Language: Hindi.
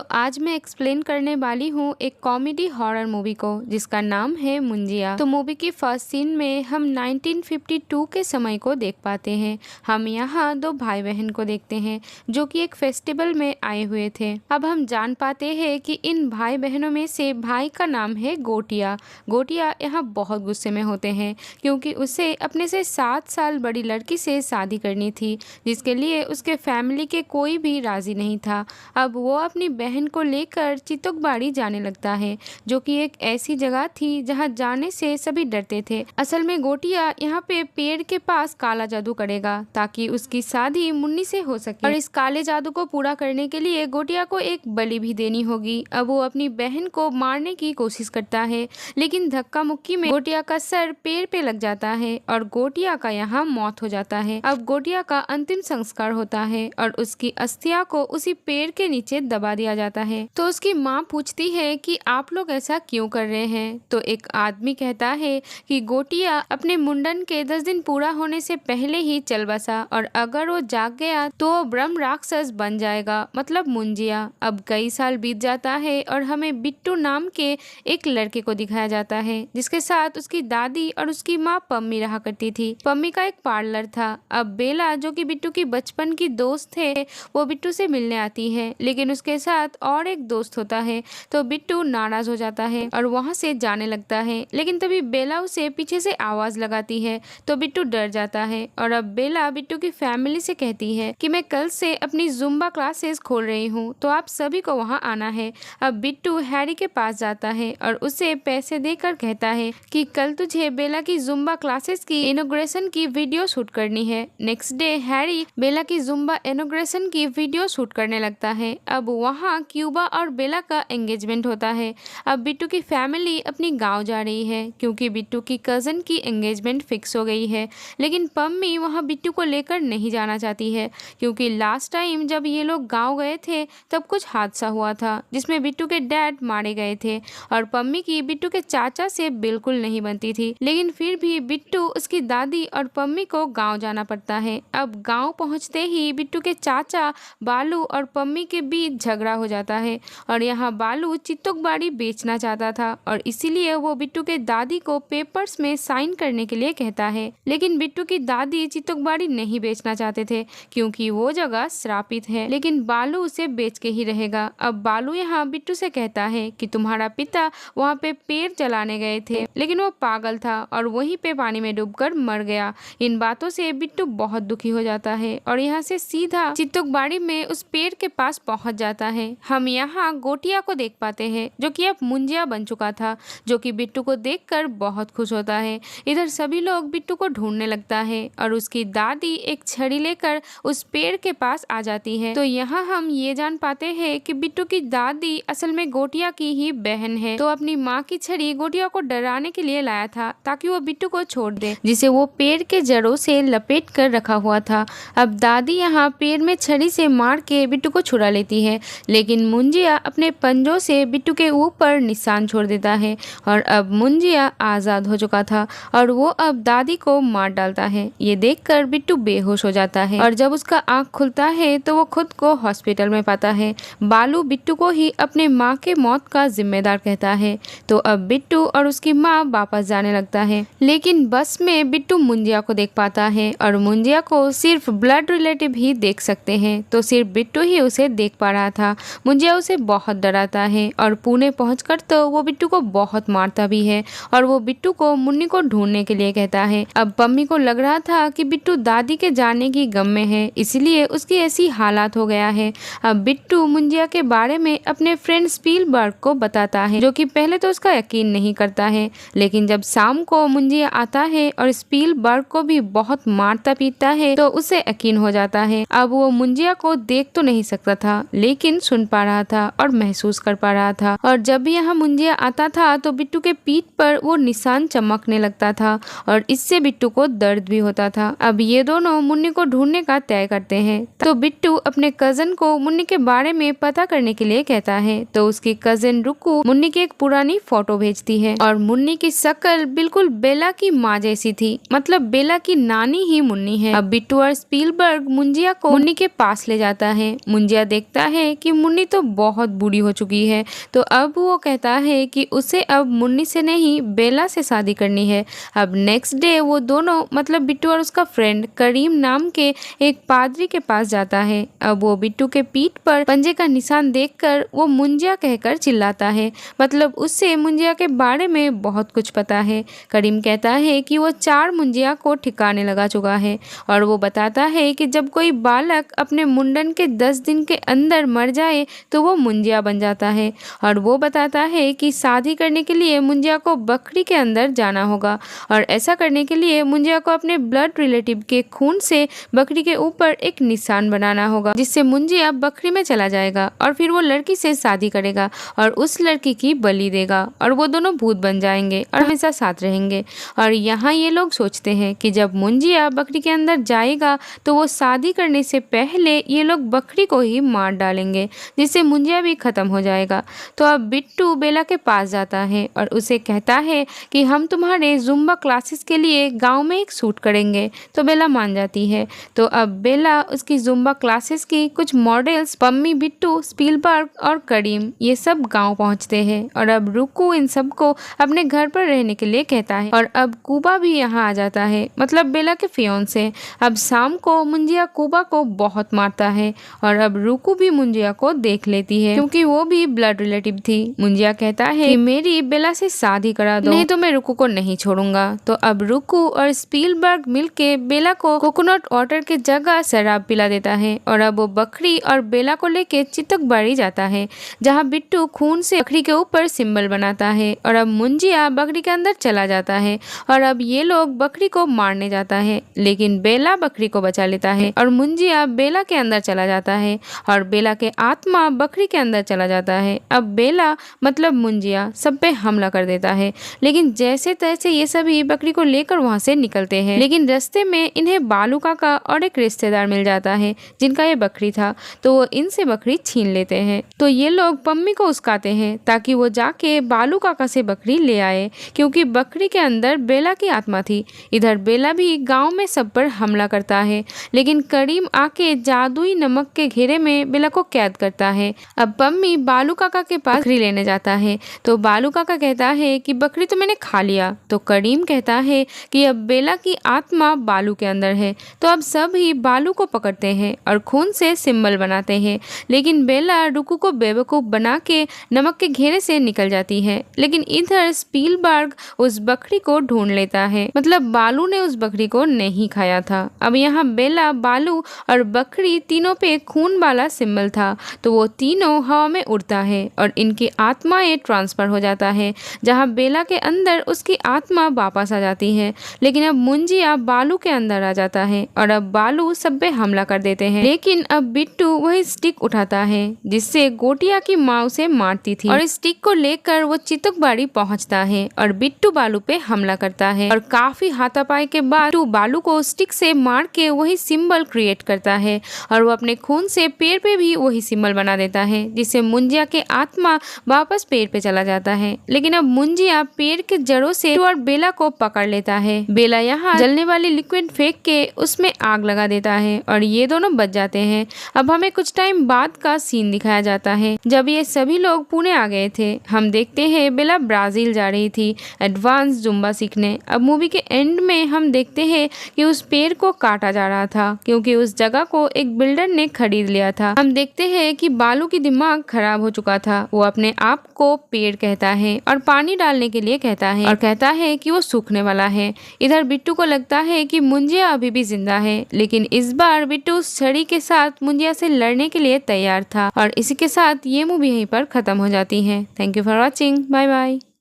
तो आज मैं एक्सप्लेन करने वाली हूँ एक कॉमेडी हॉरर मूवी को जिसका नाम है मुंजिया। तो मूवी की फर्स्ट सीन में हम 1952 के समय को देख पाते हैं। हम यहाँ दो भाई बहन को देखते हैं जो कि एक फेस्टिवल में आए हुए थे। अब हम जान पाते हैं कि इन भाई बहनों में से भाई का नाम है गोटिया। गोटिया यहाँ बहुत गुस्से में होते हैं क्योंकि उसे अपने से 7 साल बड़ी लड़की से शादी करनी थी जिसके लिए उसके फैमिली के कोई भी राजी नहीं था। अब वो अपनी बहन को लेकर चितोकबाड़ी जाने लगता है जो कि एक ऐसी जगह थी जहां जाने से सभी डरते थे। असल में गोटिया यहाँ पे पेड़ के पास काला जादू करेगा ताकि उसकी शादी मुन्नी से हो सके और इस काले जादू को पूरा करने के लिए गोटिया को एक बलि भी देनी होगी। अब वो अपनी बहन को मारने की कोशिश करता है लेकिन धक्का मुक्की में गोटिया का सर पेड़ पे लग जाता है और गोटिया का यहाँ मौत हो जाता है। अब गोटिया का अंतिम संस्कार होता है और उसकी अस्थियां को उसी पेड़ के नीचे दबा दिया जाता है। तो उसकी माँ पूछती है कि आप लोग ऐसा क्यों कर रहे हैं। तो एक आदमी कहता है कि गोटिया अपने मुंडन के 10 दिन पूरा होने से पहले ही चल बसा और अगर वो जाग गया तो वो ब्रह्म राक्षस बन जाएगा, मतलब मुंजिया। अब कई साल बीत जाता है और हमें बिट्टू नाम के एक लड़के को दिखाया जाता है जिसके साथ उसकी दादी और उसकी माँ पम्मी रहा करती थी। पम्मी का एक पार्लर था। अब बेला जो कि बिट्टू की बचपन की दोस्त थे वो बिट्टू से मिलने आती है लेकिन उसके साथ और एक दोस्त होता है तो बिट्टू नाराज हो जाता है और वहां से जाने लगता है। लेकिन तभी बेला उसे पीछे से आवाज लगाती है तो बिट्टू डर जाता है और अब बेला बिट्टू की फैमिली से कहती है कि मैं कल से अपनी जुम्बा क्लासेस खोल रही हूँ तो आप सभी को वहाँ आना है। अब बिट्टू हैरी के पास जाता है और उसे पैसे देकर कहता है कि कल तुझे बेला की जुम्बा क्लासेस की इनॉग्रेशन की वीडियो शूट करनी है। नेक्स्ट डे हैरी बेला की जुम्बा इनॉग्रेशन की वीडियो शूट करने लगता है। अब वहाँ क्यूबा और बेला का एंगेजमेंट होता है। अब बिट्टू की फैमिली अपनी गांव जा रही है क्योंकि बिट्टू की कजन की एंगेजमेंट फिक्स हो गई है लेकिन पम्मी वहाँ बिट्टू को लेकर नहीं जाना चाहती है क्योंकि लास्ट टाइम जब ये लोग गांव गए थे तब कुछ हादसा हुआ था जिसमें बिट्टू के डैड मारे गए थे और पम्मी की बिट्टू के चाचा से बिल्कुल नहीं बनती थी। लेकिन फिर भी बिट्टू, उसकी दादी और पम्मी को गाँव जाना पड़ता है। अब गाँव पहुँचते ही बिट्टू के चाचा बालू और पम्मी के बीच झगड़ा हो जाता है और यहाँ बालू चितोकबाड़ी बेचना चाहता था और इसीलिए वो बिट्टू के दादी को पेपर्स में साइन करने के लिए कहता है। लेकिन बिट्टू की दादी चितोकबाड़ी नहीं बेचना चाहते थे क्योंकि वो जगह श्रापित है, लेकिन बालू उसे बेच के ही रहेगा। अब बालू यहाँ बिट्टू से कहता है कि तुम्हारा पिता वहाँ पे पेड़ जलाने गए थे लेकिन वो पागल था और वहीं पे पानी में डूबकर मर गया। इन बातों से बिट्टू बहुत दुखी हो जाता है और यहाँ से सीधा चितोकबाड़ी में उस पेड़ के पास पहुंच जाता है। हम यहाँ गोटिया को देख पाते हैं जो कि अब मुंजिया बन चुका था जो कि बिट्टू को देखकर बहुत खुश होता है। इधर सभी लोग बिट्टू को ढूंढने लगता है और उसकी दादी एक छड़ी लेकर उस पेड़ के पास आ जाती है। तो यहाँ हम ये जान पाते हैं कि बिट्टू की दादी असल में गोटिया की ही बहन है। तो अपनी माँ की छड़ी गोटिया को डराने के लिए लाया था ताकि वो बिट्टू को छोड़ दे जिसे वो पेड़ के जड़ों से लपेट कर रखा हुआ था। अब दादी यहाँ पेड़ में छड़ी से मार के बिट्टू को छुड़ा लेती है लेकिन मुंजिया अपने पंजों से बिट्टू के ऊपर निशान छोड़ देता है और अब मुंजिया आजाद हो चुका था और वो अब दादी को मार डालता है। ये देखकर बिट्टू बेहोश हो जाता है और जब उसका आंख खुलता है तो वो खुद को हॉस्पिटल में पाता है। बालू बिट्टू को ही अपने माँ के मौत का जिम्मेदार कहता है। तो अब बिट्टू और उसकी माँ वापस जाने लगता है लेकिन बस में बिट्टू मुंजिया को देख पाता है और मुंजिया को सिर्फ ब्लड रिलेटिव ही देख सकते हैं तो सिर्फ बिट्टू ही उसे देख पा रहा था। मुंजिया उसे बहुत डराता है और पुणे पहुंचकर तो वो बिट्टू को बहुत मारता भी है और वो बिट्टू को मुन्नी को ढूंढने के लिए कहता है। अब पम्मी को लग रहा था कि बिट्टू दादी के जाने की गम में है इसलिए उसकी ऐसी हालात हो गया है। अब बिट्टू मुंजिया के बारे में अपने फ्रेंड स्पीलबर्ग को बताता है जो कि पहले तो उसका यकीन नहीं करता है लेकिन जब शाम को मुंजिया आता है और स्पीलबर्ग को भी बहुत मारता पीटता है तो उसे यकीन हो जाता है। अब वो मुंजिया को देख तो नहीं सकता था लेकिन सुन पा रहा था और महसूस कर पा रहा था और जब भी यहाँ मुंजिया आता था तो बिट्टू के पीठ पर वो निशान चमकने लगता था और इससे बिट्टू को दर्द भी होता था। अब ये दोनों मुन्नी को ढूंढने का तय करते हैं तो बिट्टू अपने कजन को मुन्नी के बारे में पता करने के लिए कहता है तो उसकी कजन रुकू मुन्नी की एक पुरानी फोटो भेजती है और मुन्नी की शक्ल बिल्कुल बेला की माँ जैसी थी, मतलब बेला की नानी ही मुन्नी है। अब बिट्टू और स्पीलबर्ग मुंजिया को मुन्नी के पास ले जाता है। मुंजिया देखता है कि मुन्नी तो बहुत बूढ़ी हो चुकी है। तो अब वो कहता है कि उसे अब मुन्नी से नहीं बेला से शादी करनी है। अब नेक्स्ट डे वो दोनों मतलब बिट्टू और उसका फ्रेंड करीम नाम के एक पादरी के पास जाता है। अब वो बिट्टू के पीठ पर पंजे का निशान देखकर वो मुंजिया कहकर चिल्लाता है, मतलब उससे मुंजिया के बारे में बहुत कुछ पता है। करीम कहता है कि वो 4 मुंजिया को ठिकाने लगा चुका है और वो बताता है कि जब कोई बालक अपने मुंडन के 10 दिन के अंदर मर जाए तो वो मुंजिया बन जाता है। और वो बताता है कि शादी करने के लिए मुंजिया को बकरी के अंदर जाना होगा और ऐसा करने के लिए मुंजिया को अपने ब्लड रिलेटिव के खून से बकरी के ऊपर एक निशान बनाना होगा, जिससे मुंजिया बकरी में चला जाएगा और फिर वो लड़की से शादी करेगा और उस लड़की की बलि देगा और वो दोनों भूत बन जाएंगे और हमेशा साथ रहेंगे। और यहाँ ये लोग सोचते हैं कि जब मुंजिया बकरी के अंदर जाएगा तो वो शादी करने से पहले ये लोग बकरी को ही मार डालेंगे, जिससे मुंजिया भी खत्म हो जाएगा। तो अब बिट्टू बेला के पास जाता है और उसे कहता है कि हम तुम्हारे जुम्बा क्लासेस के लिए गांव में एक शूट करेंगे। तो बेला मान जाती है। तो अब बेला उसकी जुम्बा क्लासेस की कुछ मॉडल्स पम्मी, बिट्टू, स्पीलबर्ग और करीम ये सब गांव पहुंचते हैं और अब रुकू इन सबको अपने घर पर रहने के लिए कहता है। और अब कुबा भी यहाँ आ जाता है, मतलब बेला के फियोंसे। अब शाम को मुंजिया कुबा को बहुत मारता है और अब रुकू भी मुंजिया को देख लेती है क्योंकि वो भी ब्लड रिलेटिव थी। मुंजिया कहता है कि मेरी बेला से शादी करा दो, नहीं तो मैं रुकू को नहीं छोड़ूंगा। तो अब रुकू और स्पीलबर्ग मिलके बेला को कोकोनट वाटर के जगह शराब पिला देता है और अब वो बकरी और बेला को लेके चितकबाड़ी जाता है, जहाँ बिट्टू खून से बकरी के ऊपर सिंबल बनाता है। और अब मुंजिया बकरी के अंदर चला जाता है और अब ये लोग बकरी को मारने जाता है, लेकिन बेला बकरी को बचा लेता है और मुंजिया बेला के अंदर चला जाता है और बेला के आत्मा बकरी के अंदर चला जाता है। अब बेला मतलब मुंजिया सब पे हमला कर देता है, लेकिन जैसे तैसे ये सभी बकरी को लेकर वहाँ से निकलते हैं। लेकिन रास्ते में इन्हें बालू काका और एक रिश्तेदार मिल जाता है जिनका ये बकरी था, तो वो इनसे बकरी छीन लेते हैं। तो ये लोग पम्मी को उस्काते हैं ताकि वो जाके बालू काका से बकरी ले आए, क्योंकि बकरी के अंदर बेला की आत्मा थी। इधर बेला भी गांव में सब पर हमला करता है, लेकिन करीम आके जादुई नमक के घेरे में बेला को कैद करता है। अब पम्मी बालू काका के पास बकरी लेने जाता है, तो बालू काका कहता है कि बकरी तो मैंने खा लिया। तो करीम कहता है कि अब बेला की आत्मा बालू के अंदर है। तो अब सब ही बालू को पकड़ते हैं और खून से सिंबल बनाते हैं, लेकिन बेला रुकू को बेवकूफ बना के नमक के घेरे से निकल जाती है। लेकिन इधर स्पीलबर्ग उस बकरी को ढूंढ लेता है, मतलब बालू ने उस बकरी को नहीं खाया था। अब यहाँ बेला, बालू और बकरी तीनों पे खून वाला सिंबल था, तो वो तीनों हवा में उड़ता है और इनकी आत्माएं ट्रांसफर हो जाता है, जहाँ बेला के अंदर उसकी आत्मा वापस आ जाती है। लेकिन अब मुंजिया बालू के अंदर आ जाता है और अब बालू सब पे हमला कर देते हैं। लेकिन अब बिट्टू वही स्टिक उठाता है जिससे गोटिया की माँ उसे मारती थी और स्टिक को लेकर वो चितकबाड़ी पहुंचता है और बिट्टू बालू पे हमला करता है और काफी हाथापाई के बाद बिट्टू बालू को स्टिक से मार के वही सिंबल क्रिएट करता है और वो अपने खून से पेड़ पे भी वही सिंबल बना देता है, जिससे मुंजिया के आत्मा वापस पेड़ पे चला जाता है। लेकिन अब मुंजिया पेड़ के जड़ों से और बेला को पकड़ लेता है। बेला यहाँ जलने वाली लिक्विड फेंक के उसमें आग लगा देता है और ये दोनों बच जाते हैं। अब हमें कुछ टाइम बाद का सीन दिखाया जाता है जब ये सभी लोग पुणे आ गए थे। हम देखते हैं बेला ब्राजील जा रही थी एडवांस जुम्बा सीखने। अब मूवी के एंड में हम देखते हैं कि उस पेड़ को काटा जा रहा था क्योंकि उस जगह को एक बिल्डर ने खरीद लिया था। हम देखते हैं कि बालू की दिमाग खराब हो चुका था। वो अपने आप को पेड़ कहता है और पानी डालने के लिए कहता है और कहता है कि वो सूखने वाला है। इधर बिट्टू को लगता है कि मुंजिया अभी भी जिंदा है, लेकिन इस बार बिट्टू उस छड़ी के साथ मुंजिया से लड़ने के लिए तैयार था। और इसी के साथ ये मूवी यहीं पर खत्म हो जाती है। Thank you for watching. Bye bye.